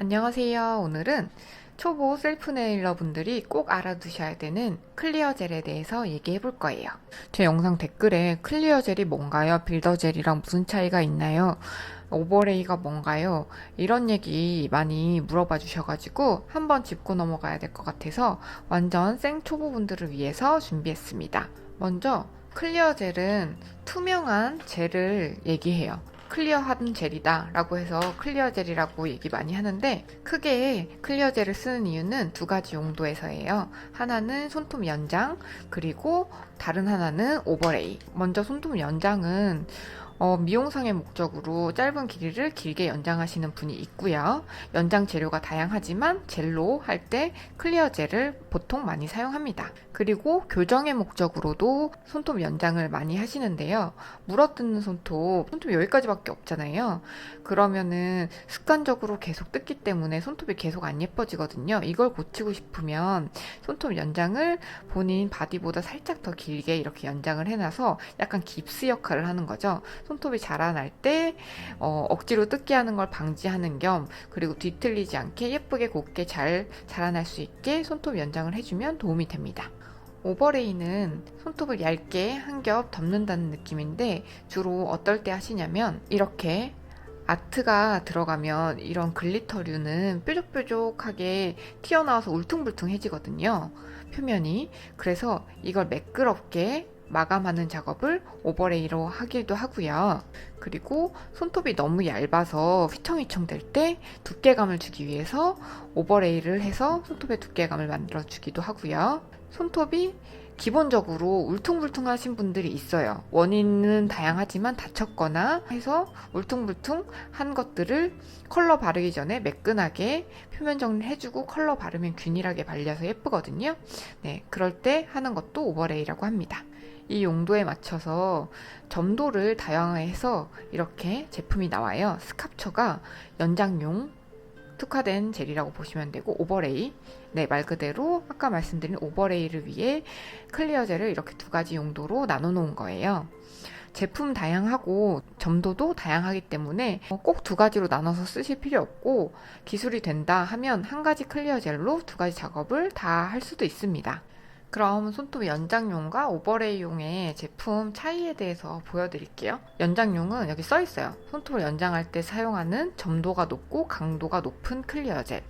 안녕하세요. 오늘은 초보 셀프 네일러 분들이 꼭 알아두셔야 되는 클리어 젤에 대해서 얘기해 볼 거예요. 제 영상 댓글에 클리어 젤이 뭔가요? 빌더 젤이랑 무슨 차이가 있나요? 오버레이가 뭔가요? 이런 얘기 많이 물어봐 주셔가지고 한번 짚고 넘어가야 될 것 같아서 완전 생 초보분들을 위해서 준비했습니다. 먼저 클리어 젤은 투명한 젤을 얘기해요. 클리어한 젤이다 라고 해서 클리어 젤이라고 얘기 많이 하는데, 크게 클리어 젤을 쓰는 이유는 두 가지 용도에서예요. 하나는 손톱 연장, 그리고 다른 하나는 오버레이. 먼저 손톱 연장은 미용상의 목적으로 짧은 길이를 길게 연장하시는 분이 있고요. 연장 재료가 다양하지만 젤로 할 때 클리어 젤을 보통 많이 사용합니다. 그리고 교정의 목적으로도 손톱 연장을 많이 하시는데요. 물어뜯는 손톱 여기까지밖에 없잖아요. 그러면은 습관적으로 계속 뜯기 때문에 손톱이 계속 안 예뻐지거든요. 이걸 고치고 싶으면 손톱 연장을 본인 바디보다 살짝 더 길게 이렇게 연장을 해놔서 약간 깁스 역할을 하는 거죠. 손톱이 자라날 때 억지로 뜯게 하는 걸 방지하는 겸, 그리고 뒤틀리지 않게 예쁘게 곱게 잘 자라날 수 있게 손톱 연장을 해주면 도움이 됩니다. 오버레이는 손톱을 얇게 한 겹 덮는다는 느낌인데, 주로 어떨 때 하시냐면 이렇게 아트가 들어가면 이런 글리터류는 뾰족뾰족하게 튀어나와서 울퉁불퉁해지거든요, 표면이. 그래서 이걸 매끄럽게 마감하는 작업을 오버레이로 하기도 하고요. 그리고 손톱이 너무 얇아서 휘청휘청 될 때 두께감을 주기 위해서 오버레이를 해서 손톱의 두께감을 만들어 주기도 하고요. 손톱이 기본적으로 울퉁불퉁하신 분들이 있어요. 원인은 다양하지만 다쳤거나 해서 울퉁불퉁한 것들을 컬러 바르기 전에 매끈하게 표면 정리를 해주고 컬러 바르면 균일하게 발려서 예쁘거든요. 네, 그럴 때 하는 것도 오버레이라고 합니다. 이 용도에 맞춰서 점도를 다양화해서 이렇게 제품이 나와요. 스캅처가 연장용 특화된 젤이라고 보시면 되고, 오버레이, 네, 말 그대로 아까 말씀드린 오버레이를 위해 클리어 젤을 이렇게 두 가지 용도로 나눠 놓은 거예요. 제품 다양하고 점도도 다양하기 때문에 꼭 두 가지로 나눠서 쓰실 필요 없고, 기술이 된다 하면 한 가지 클리어 젤로 두 가지 작업을 다 할 수도 있습니다. 그럼 손톱 연장용과 오버레이용의 제품 차이에 대해서 보여드릴게요. 연장용은 여기 써 있어요. 손톱을 연장할 때 사용하는 점도가 높고 강도가 높은 클리어 젤.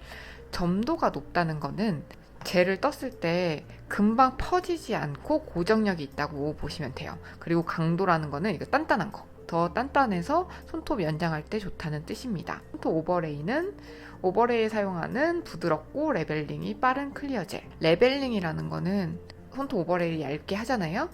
점도가 높다는 거는 젤을 떴을 때 금방 퍼지지 않고 고정력이 있다고 보시면 돼요. 그리고 강도라는 거는 이거 단단한 거. 더 단단해서 손톱 연장할 때 좋다는 뜻입니다. 손톱 오버레이는 오버레이에 사용하는 부드럽고 레벨링이 빠른 클리어 젤. 레벨링이라는 거는 손톱 오버레이를 얇게 하잖아요.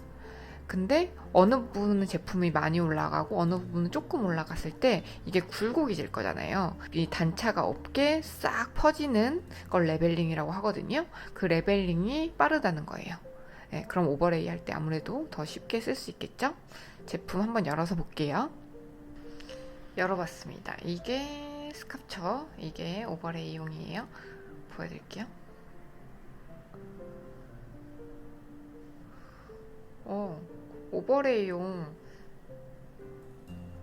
근데 어느 부분은 제품이 많이 올라가고 어느 부분은 조금 올라갔을 때 이게 굴곡이 질 거잖아요. 이 단차가 없게 싹 퍼지는 걸 레벨링이라고 하거든요. 그 레벨링이 빠르다는 거예요. 네, 그럼 오버레이 할 때 아무래도 더 쉽게 쓸 수 있겠죠? 제품 한번 열어서 볼게요. 열어봤습니다. 이게 스캅처, 이게 오버레이용이에요. 보여드릴게요. 오버레이용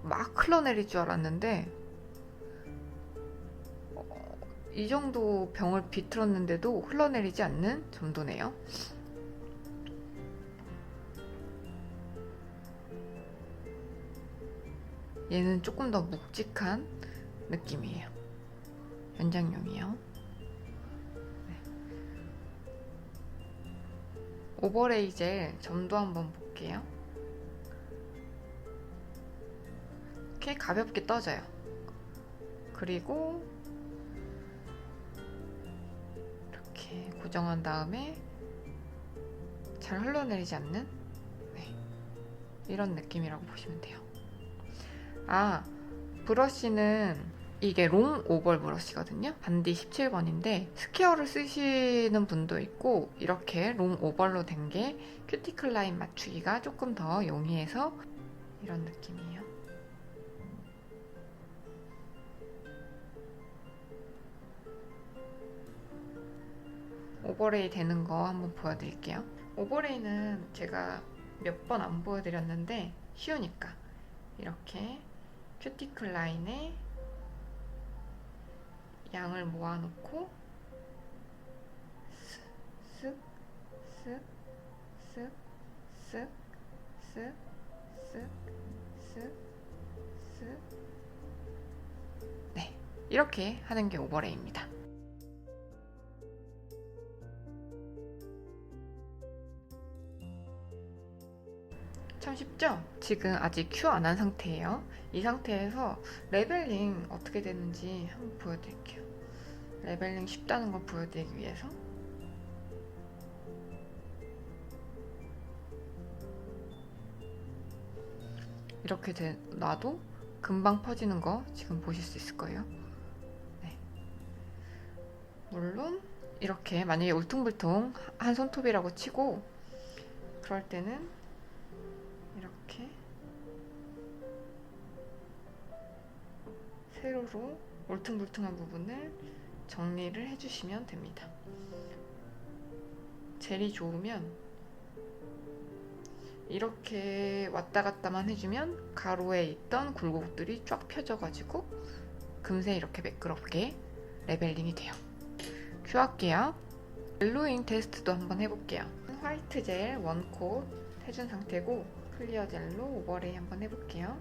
막 흘러내릴 줄 알았는데 이 정도 병을 비틀었는데도 흘러내리지 않는 정도네요. 얘는 조금 더 묵직한 느낌이에요. 연장용이요. 네. 오버레이 젤 점도 한번 볼게요. 이렇게 가볍게 떠져요. 그리고 이렇게 고정한 다음에 잘 흘러내리지 않는, 네, 이런 느낌이라고 보시면 돼요. 브러쉬는 이게 롱 오벌 브러쉬거든요. 반디 17번인데 스퀘어를 쓰시는 분도 있고, 이렇게 롱 오벌로 된 게 큐티클 라인 맞추기가 조금 더 용이해서 이런 느낌이에요. 오버레이 되는 거 한번 보여드릴게요. 오버레이는 제가 몇 번 안 보여드렸는데 쉬우니까 이렇게 큐티클 라인에 양을 모아놓고 쓱, 쓱, 쓱, 쓱, 쓱, 쓱, 쓱, 쓱. 네, 이렇게 하는 게 오버레이입니다. 참 쉽죠? 지금 아직 큐 안 한 상태예요. 이 상태에서 레벨링 어떻게 되는지 한번 보여드릴게요. 레벨링 쉽다는 걸 보여드리기 위해서 이렇게 놔도 금방 퍼지는 거 지금 보실 수 있을 거예요. 네. 물론 이렇게 만약에 울퉁불퉁 한 손톱이라고 치고 그럴 때는 이렇게 세로로 울퉁불퉁한 부분을 정리를 해주시면 됩니다. 젤이 좋으면 이렇게 왔다 갔다만 해주면 가로에 있던 굴곡들이 쫙 펴져가지고 금세 이렇게 매끄럽게 레벨링이 돼요. 큐 할게요. 옐로잉 테스트도 한번 해볼게요. 화이트 젤 원콧 해준 상태고 클리어 젤로 오버레이 한번 해볼게요.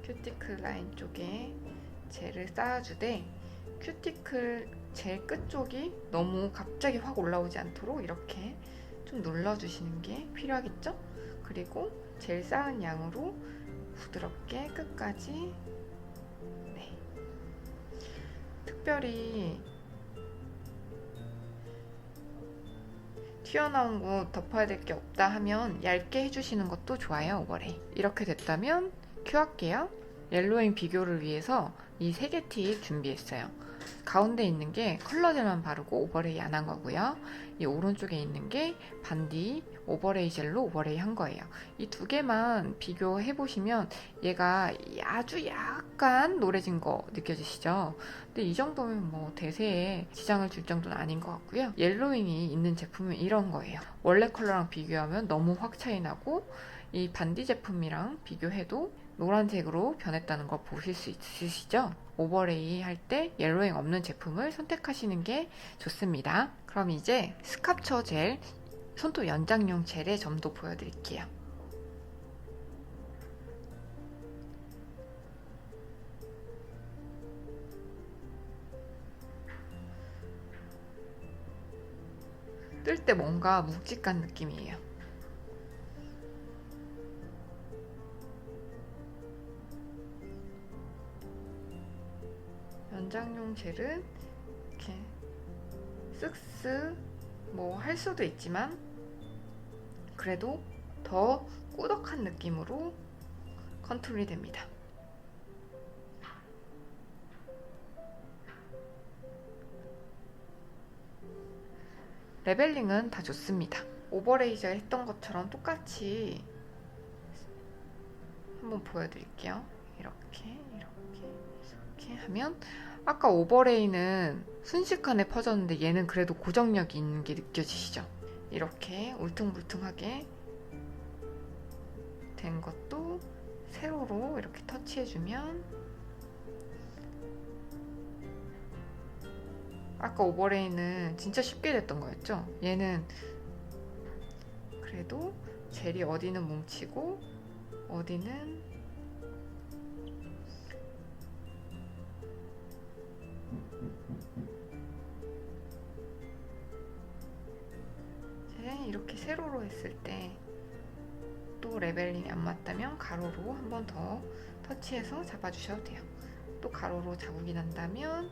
큐티클 라인 쪽에 젤을 쌓아주되 큐티클 젤 끝쪽이 너무 갑자기 확 올라오지 않도록 이렇게 좀 눌러주시는 게 필요하겠죠? 그리고 젤 쌓은 양으로 부드럽게 끝까지 네. 특별히 튀어나온 곳 덮어야 될 게 없다 하면 얇게 해주시는 것도 좋아요. 오버레이 이렇게 됐다면 큐 할게요. 옐로잉 비교를 위해서 이 3개 팁 준비했어요. 가운데 있는 게 컬러젤만 바르고 오버레이 안 한 거고요. 이 오른쪽에 있는 게 반디 오버레이 젤로 오버레이 한 거예요. 이 2개만 비교해 보시면 얘가 아주 약간 노래진 거 느껴지시죠? 근데 이 정도면 뭐 대세에 지장을 줄 정도는 아닌 것 같고요. 옐로잉이 있는 제품은 이런 거예요. 원래 컬러랑 비교하면 너무 확 차이 나고 이 반디 제품이랑 비교해도 노란색으로 변했다는 걸 보실 수 있으시죠? 오버레이 할 때 옐로잉 없는 제품을 선택하시는 게 좋습니다. 그럼 이제 스캅처 젤, 손톱 연장용 젤의 점도 보여드릴게요. 뜰 때 뭔가 묵직한 느낌이에요. 연장용 젤은 이렇게 쓱쓱 뭐 할 수도 있지만 그래도 더 꾸덕한 느낌으로 컨트롤이 됩니다. 레벨링은 다 좋습니다. 오버레이저 했던 것처럼 똑같이 한번 보여드릴게요. 이렇게 하면 아까 오버레이는 순식간에 퍼졌는데 얘는 그래도 고정력이 있는 게 느껴지시죠? 이렇게 울퉁불퉁하게 된 것도 세로로 이렇게 터치해주면 아까 오버레이는 진짜 쉽게 됐던 거였죠? 얘는 그래도 젤이 어디는 뭉치고 어디는 이렇게 세로로 했을 때 또 레벨링이 안 맞다면 가로로 한 번 더 터치해서 잡아주셔도 돼요. 또 가로로 자국이 난다면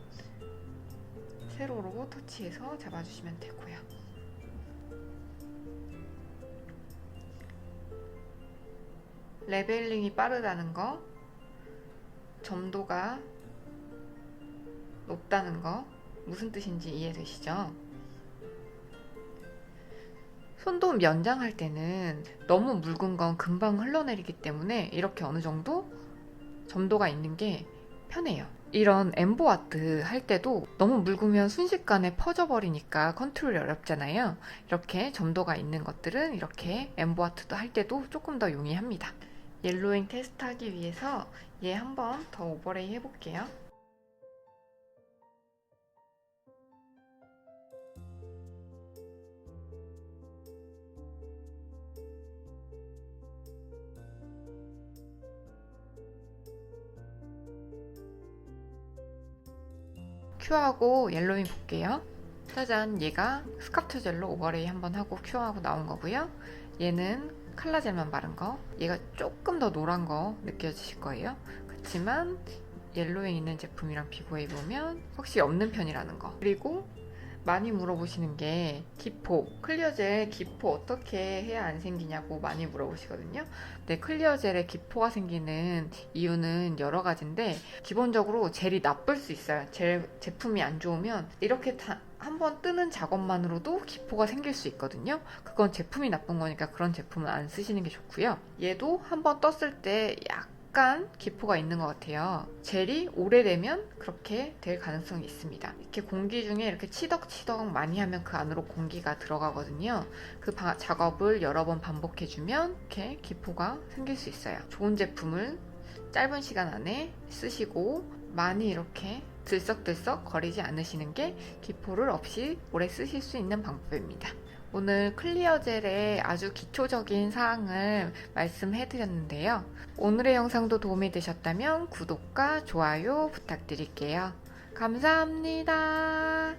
세로로 터치해서 잡아주시면 되고요. 레벨링이 빠르다는 거, 점도가 높다는 거 무슨 뜻인지 이해되시죠? 손톱 연장할 때는 너무 묽은 건 금방 흘러내리기 때문에 이렇게 어느 정도 점도가 있는 게 편해요. 이런 엠보 아트 할 때도 너무 묽으면 순식간에 퍼져버리니까 컨트롤이 어렵잖아요. 이렇게 점도가 있는 것들은 이렇게 엠보 아트도 할 때도 조금 더 용이합니다. 옐로잉 테스트하기 위해서 얘 한번 더 오버레이 해볼게요. 큐하고 옐로잉 볼게요. 짜잔, 얘가 스카프 젤로 오버레이 한번 하고 큐하고 나온 거고요. 얘는 칼라젤만 바른 거. 얘가 조금 더 노란 거 느껴지실 거예요. 그렇지만 옐로잉 있는 제품이랑 비교해보면 확실히 없는 편이라는 거. 그리고 많이 물어보시는 게 기포, 클리어젤 기포 어떻게 해야 안 생기냐고 많이 물어보시거든요. 네, 클리어젤에 기포가 생기는 이유는 여러 가지인데 기본적으로 젤이 나쁠 수 있어요. 제품이 안 좋으면 이렇게 한번 뜨는 작업만으로도 기포가 생길 수 있거든요. 그건 제품이 나쁜 거니까 그런 제품은 안 쓰시는 게 좋고요. 얘도 한번 떴을 때 약간 기포가 있는 것 같아요. 젤이 오래되면 그렇게 될 가능성이 있습니다. 이렇게 공기 중에 이렇게 치덕치덕 많이 하면 그 안으로 공기가 들어가거든요. 그 작업을 여러 번 반복해주면 이렇게 기포가 생길 수 있어요. 좋은 제품을 짧은 시간 안에 쓰시고 많이 이렇게 들썩들썩 거리지 않으시는 게 기포를 없이 오래 쓰실 수 있는 방법입니다. 오늘 클리어 젤의 아주 기초적인 사항을 말씀해드렸는데요. 오늘의 영상도 도움이 되셨다면 구독과 좋아요 부탁드릴게요. 감사합니다.